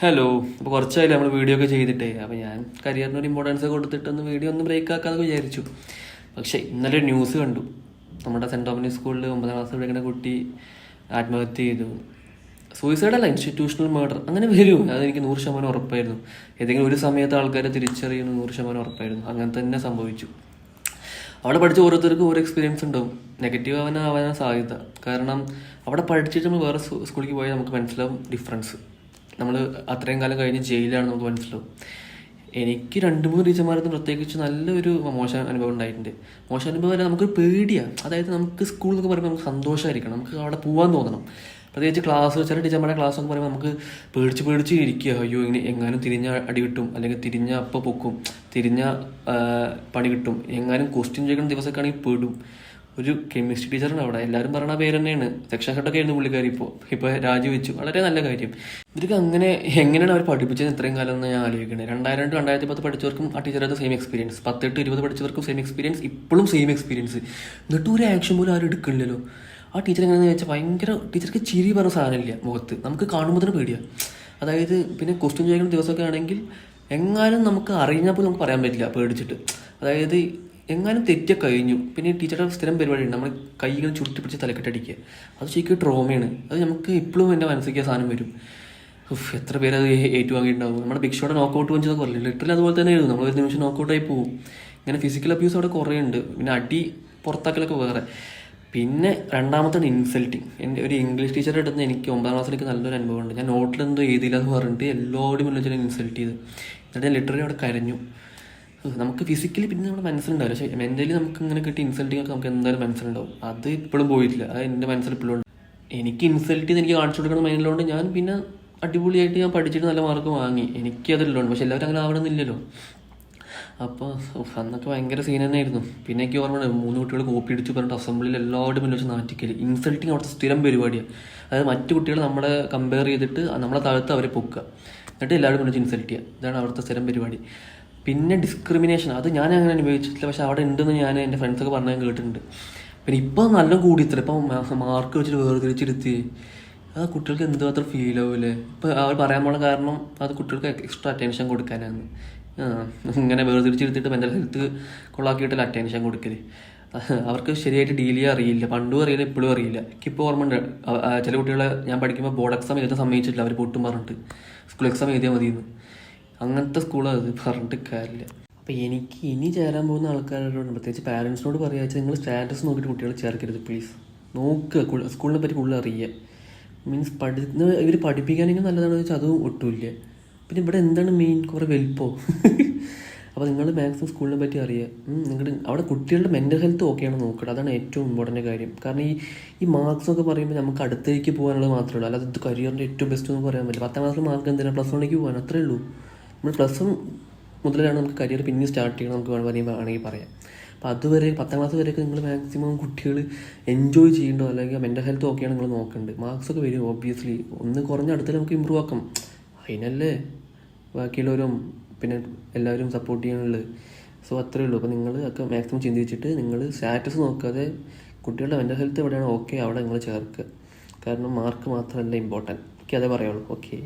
Hello. അപ്പോൾ കുറച്ചായില്ല നമ്മൾ video ഒക്കെ ചെയ്തിട്ടേ. അപ്പോൾ ഞാൻ കരിയറിനൊരു ഇമ്പോർട്ടൻസ് കൊടുത്തിട്ടൊന്ന് വീഡിയോ ഒന്ന് ബ്രേക്ക് ആക്കാമെന്ന് വിചാരിച്ചു. പക്ഷേ ഇന്നലെ ഒരു ന്യൂസ് കണ്ടു. നമ്മുടെ സെൻറ് ഡൊമിനിക് സ്കൂളിൽ 9ാം ക്ലാസ് പഠിക്കുന്ന കുട്ടി ആത്മഹത്യ ചെയ്തു. സൂയിസൈഡല്ല, ഇൻസ്റ്റിറ്റ്യൂഷണൽ മർഡർ അങ്ങനെ വരും. അതെനിക്ക് 100% ഉറപ്പായിരുന്നു. ഏതെങ്കിലും ഒരു സമയത്ത് ആൾക്കാരെ തിരിച്ചറിയുന്നു 100% ഉറപ്പായിരുന്നു. അങ്ങനെ തന്നെ സംഭവിച്ചു. അവിടെ പഠിച്ച ഓരോരുത്തർക്കും ഓരോ എക്സ്പീരിയൻസ് ഉണ്ടാവും. നെഗറ്റീവ് ആവാനാണ് സാധ്യത. കാരണം അവിടെ പഠിച്ചിട്ട് നമ്മൾ വേറെ സ്കൂളിലേക്ക് പോയാൽ നമുക്ക് മനസ്സിലാവും ഡിഫറൻസ്. നമ്മൾ അത്രയും കാലം കഴിഞ്ഞ് ജയിലാണ് നമുക്ക് മനസ്സിലാവും. എനിക്ക് 2-3 ടീച്ചർമാരൊന്നും പ്രത്യേകിച്ച് നല്ലൊരു മോശം അനുഭവം ഉണ്ടായിട്ടുണ്ട്. മോശം അനുഭവം അല്ല, നമുക്കൊരു പേടിയാണ്. അതായത് നമുക്ക് സ്കൂൾ എന്നൊക്കെ പറയുമ്പോൾ നമുക്ക് സന്തോഷമായിരിക്കണം, നമുക്ക് അവിടെ പോകാൻ തോന്നണം. പ്രത്യേകിച്ച് ക്ലാസ്, ചില ടീച്ചർമാരുടെ ക്ലാസ് എന്ന് പറയുമ്പോൾ നമുക്ക് പേടിച്ച് ഇരിക്കുക. അയ്യോ ഇങ്ങനെ എങ്ങാനും തിരിഞ്ഞ അടി കിട്ടും, അല്ലെങ്കിൽ തിരിഞ്ഞ അപ്പം പൊക്കും, തിരിഞ്ഞ പണി കിട്ടും, എങ്ങാനും ക്വസ്റ്റ്യൻ ചോദിക്കുന്ന ദിവസമൊക്കെ ആണെങ്കിൽ പെടും. ഒരു കെമിസ്ട്രി ടീച്ചറാണ് അവിടെ, എല്ലാവരും പറയുന്ന പേര് തന്നെയാണ്. സെക്ഷൻ ഹെഡൊക്കെ ആയിരുന്നു പുള്ളിക്കാരി. ഇപ്പോൾ രാജിവെച്ചു. വളരെ നല്ല കാര്യം. ഇവർക്ക് എങ്ങനെയാണ് അവർ പഠിപ്പിച്ചത് ഇത്രയും കാലം എന്ന് ഞാൻ ആലോചിക്കുന്നത്. 2000-2010 പഠിച്ചവർക്കും ആ ടീച്ചറായിട്ട് സെയിം എക്സ്പീരിയൻസ്, 18-20 പഠിച്ചവർക്കും സെയിം എക്സ്പീരിയൻസ്, ഇപ്പോഴും സെയിം എക്സ്പീരിയൻസ്. എന്നിട്ടും ഒരു ആക്ഷൻ പോലും ആരും എടുക്കില്ലല്ലോ. ആ ടീച്ചർ എങ്ങനെയാണെന്ന് വെച്ചാൽ ഭയങ്കര, ടീച്ചർക്ക് ചിരി പറഞ്ഞ സാധനമില്ല മുഖത്ത്, നമുക്ക് കാണുമ്പോൾ തന്നെ പേടിയാണ്. അതായത് പിന്നെ ക്വസ്റ്റ്യൻ ചോദിക്കുന്ന ദിവസമൊക്കെ ആണെങ്കിൽ എങ്ങാനും നമുക്ക് അറിഞ്ഞാൽ പോലും നമുക്ക് പറയാൻ പറ്റില്ല പേടിച്ചിട്ട്. അതായത് എങ്ങാനും തെറ്റ കഴിഞ്ഞു. പിന്നെ ടീച്ചറുടെ സ്ഥിരം പരിപാടിയുണ്ട്, നമ്മൾ കൈകൾ ചുരുട്ടി പിടിച്ച് തലക്കെട്ടടിക്കുക. അത് ശരിക്കും ട്രോമയാണ്. അത് നമുക്ക് ഇപ്പോഴും എൻ്റെ മനസ്സിലേക്ക് സാധനം വരും. എത്ര പേര് അത് ഏറ്റുവാങ്ങിയിട്ടുണ്ടാവും. നമ്മുടെ ബിഗ് ഷോയുടെ നോക്കൗട്ട് വെച്ചതൊക്കെ പറയില്ല, ലിറ്ററലി അതുപോലെ തന്നെ എഴുതും. നമ്മൾ ഒരു നിമിഷം നോക്കൗട്ടായി പോകും. ഇങ്ങനെ ഫിസിക്കൽ അബ്യൂസ് അവിടെ കുറേ ഉണ്ട്. പിന്നെ അടി പുറത്താക്കലൊക്കെ വേറെ. പിന്നെ രണ്ടാമത്തെ ഇൻസൾട്ടിങ്. എൻ്റെ ഒരു ഇംഗ്ലീഷ് ടീച്ചറുടെ അടുത്ത് എനിക്ക് 9ാം ക്ലാസ്സിലേക്ക് നല്ലൊരു അനുഭവം ഉണ്ട്. ഞാൻ നോട്ടിലെന്തോ എഴുതിയില്ല എന്ന് പറഞ്ഞിട്ട് എല്ലാവരും മുന്നിൽ ഇൻസൾട്ട് ചെയ്ത്. എന്നിട്ട് ഞാൻ ലിറ്ററലി അവിടെ കരഞ്ഞു. നമുക്ക് ഫിസിക്കലി പിന്നെ നമ്മുടെ മനസ്സിലുണ്ടാവില്ല, പക്ഷേ മെൻ്റലി നമുക്ക് ഇങ്ങനെ കിട്ടി ഇൻസൾട്ടിങ് ഒക്കെ നമുക്ക് എന്തായാലും മനസ്സിലുണ്ടാവും. അത് ഇപ്പോഴും പോയിട്ടില്ല. അത് എൻ്റെ മനസ്സിൽ ഇപ്പോഴും ഉണ്ട്. എനിക്ക് ഇൻസൾട്ട് ചെയ്ത് എനിക്ക് കാണിച്ചു കൊടുക്കണം മൈൻഡിലുണ്ട്. ഞാൻ പിന്നെ അടിപൊളിയായിട്ട് ഞാൻ പഠിച്ചിട്ട് നല്ല മാർക്ക് വാങ്ങി. എനിക്കതിലുണ്ട്. പക്ഷെ എല്ലാവരും അങ്ങനെ ആവണമെന്നില്ലല്ലോ. അപ്പോൾ അന്നൊക്കെ ഭയങ്കര സീൻ തന്നെയായിരുന്നു. പിന്നെ എനിക്ക് ഓർമ്മ 3 കുട്ടികൾ കോപ്പി അടിച്ച് പറഞ്ഞിട്ട് അസംബ്ലിയിൽ എല്ലാവരും മുന്നിൽ വെച്ച് നാറ്റിക്കൽ. ഇൻസൾട്ടിങ് അവിടുത്തെ സ്ഥിരം പരിപാടിയാണ്. അതായത് മറ്റു കുട്ടികൾ നമ്മളെ കമ്പയർ ചെയ്തിട്ട് നമ്മളെ താഴത്ത് അവരെ പൊക്കുക, എന്നിട്ട് എല്ലാവരും മുന്നിൽ ഇൻസൾട്ട് ചെയ്യുക. ഇതാണ് അവിടുത്തെ സ്ഥിരം പരിപാടി. പിന്നെ ഡിസ്ക്രിമിനേഷൻ, അത് ഞാൻ അങ്ങനെ അനുഭവിച്ചിട്ടില്ല, പക്ഷെ അവിടെ ഉണ്ടെന്ന് ഞാൻ എൻ്റെ ഫ്രണ്ട്സൊക്കെ പറഞ്ഞാൽ കേട്ടിട്ടുണ്ട്. പിന്നെ ഇപ്പോൾ നല്ല കൂടി ഇത്ര ഇപ്പം മാർക്ക് വെച്ചിട്ട് വേർതിരിച്ചെടുത്ത് അത് കുട്ടികൾക്ക് എന്തുമാത്രം ഫീൽ ആവില്ലേ. ഇപ്പോൾ അവർ പറയാൻ പോണ കാരണം അത് കുട്ടികൾക്ക് എക്സ്ട്രാ അറ്റൻഷൻ കൊടുക്കാനാണ്. ഇങ്ങനെ വേർതിരിച്ചെടുത്തിട്ട് മെൻ്റൽ ഹെൽത്ത് കൊള്ളാക്കിയിട്ടല്ല അറ്റൻഷൻ കൊടുക്കൽ. അവർക്ക് ശരിയായിട്ട് ഡീൽ ചെയ്യാൻ അറിയില്ല. പണ്ടും അറിയില്ല, ഇപ്പോഴും അറിയില്ല. എനിക്കിപ്പോൾ ഓർമ്മ ഉണ്ട്, ചില കുട്ടികളെ ഞാൻ പഠിക്കുമ്പോൾ ബോർഡ് എക്സാം എഴുതാൻ സമ്മതിച്ചിട്ടില്ല. അവർ പൊട്ടും പറഞ്ഞിട്ട് സ്കൂൾ എക്സാം എഴുതിയാൽ മതിയെന്ന്. അങ്ങനത്തെ സ്കൂളാണ് അത്, പറഞ്ഞിട്ട് കാര്യമില്ല. അപ്പോൾ എനിക്ക് ഇനി ചേരാൻ പോകുന്ന ആൾക്കാരോട്, പ്രത്യേകിച്ച് പാരൻസിനോട് പറയുക വെച്ചാൽ, നിങ്ങൾ സ്റ്റാറ്റസ് നോക്കിയിട്ട് കുട്ടികളെ ചേർക്കരുത് പ്ലീസ്. നോക്കുക, സ്കൂളിനെ പറ്റി കൂടുതൽ അറിയുക. മീൻസ് ഇവർ പഠിപ്പിക്കാനെങ്കിൽ നല്ലതാണെന്ന് വെച്ചാൽ അതും ഒട്ടുമില്ല. പിന്നെ ഇവിടെ എന്താണ് മെയിൻ, കുറേ വലിപ്പോ. അപ്പോൾ നിങ്ങൾ മാക്സിമം സ്കൂളിനെ പറ്റി അറിയുക. നിങ്ങളുടെ അവിടെ കുട്ടികളുടെ മെൻ്റൽ ഹെൽത്ത് ഓക്കെയാണെന്ന് നോക്കുക. അതാണ് ഏറ്റവും ഇമ്പോർട്ടൻ്റ് കാര്യം. കാരണം ഈ മാർക്സൊക്കെ പറയുമ്പോൾ നമുക്ക് അടുത്തേക്ക് പോകാനുള്ളത് മാത്രമേ ഉള്ളൂ. അല്ലാതെ ഇത് കരിയറിൻ്റെ ഏറ്റവും ബെസ്റ്റ് എന്ന് പറയാൻ പറ്റില്ല. 10ാം ക്ലാസ്സിൽ മാർക്ക് എന്തിനാണ്, +1 പോകാൻ, അത്രേ ഉള്ളൂ. നമ്മൾ +1 മുതലാണ് നമുക്ക് കരിയർ പിന്നെ സ്റ്റാർട്ട് ചെയ്യണം, നമുക്ക് വേണമെങ്കിൽ പറയാം. അപ്പോൾ അതുവരെ 10ാം ക്ലാസ് വരെയൊക്കെ നിങ്ങൾ മാക്സിമം കുട്ടികൾ എൻജോയ് ചെയ്യണ്ടോ, അല്ലെങ്കിൽ മെൻ്റൽ ഹെൽത്ത് ഓക്കെയാണ് നിങ്ങൾ നോക്കേണ്ടത്. മാർക്സൊക്കെ വരും ഓബ്വിയസ്ലി. ഒന്ന് കുറഞ്ഞ അടുത്ത് നമുക്ക് ഇമ്പ്രൂവ് ആക്കാം. അതിനല്ലേ ബാക്കിയുള്ളവരും പിന്നെ എല്ലാവരും സപ്പോർട്ട് ചെയ്യാനുള്ളത്. സോ അത്രേ ഉള്ളൂ. അപ്പോൾ നിങ്ങൾ ഒക്കെ മാക്സിമം ചിന്തിച്ചിട്ട് നിങ്ങൾ സ്റ്റാറ്റസ് നോക്കാതെ കുട്ടികളുടെ മെൻ്റൽ ഹെൽത്ത് എവിടെയാണോ ഓക്കെ അവിടെ നിങ്ങൾ ചേർക്കുക. കാരണം മാർക്ക് മാത്രമല്ല ഇമ്പോർട്ടൻറ്റ്. എനിക്ക് അതേ പറയുള്ളൂ. ഓക്കെ.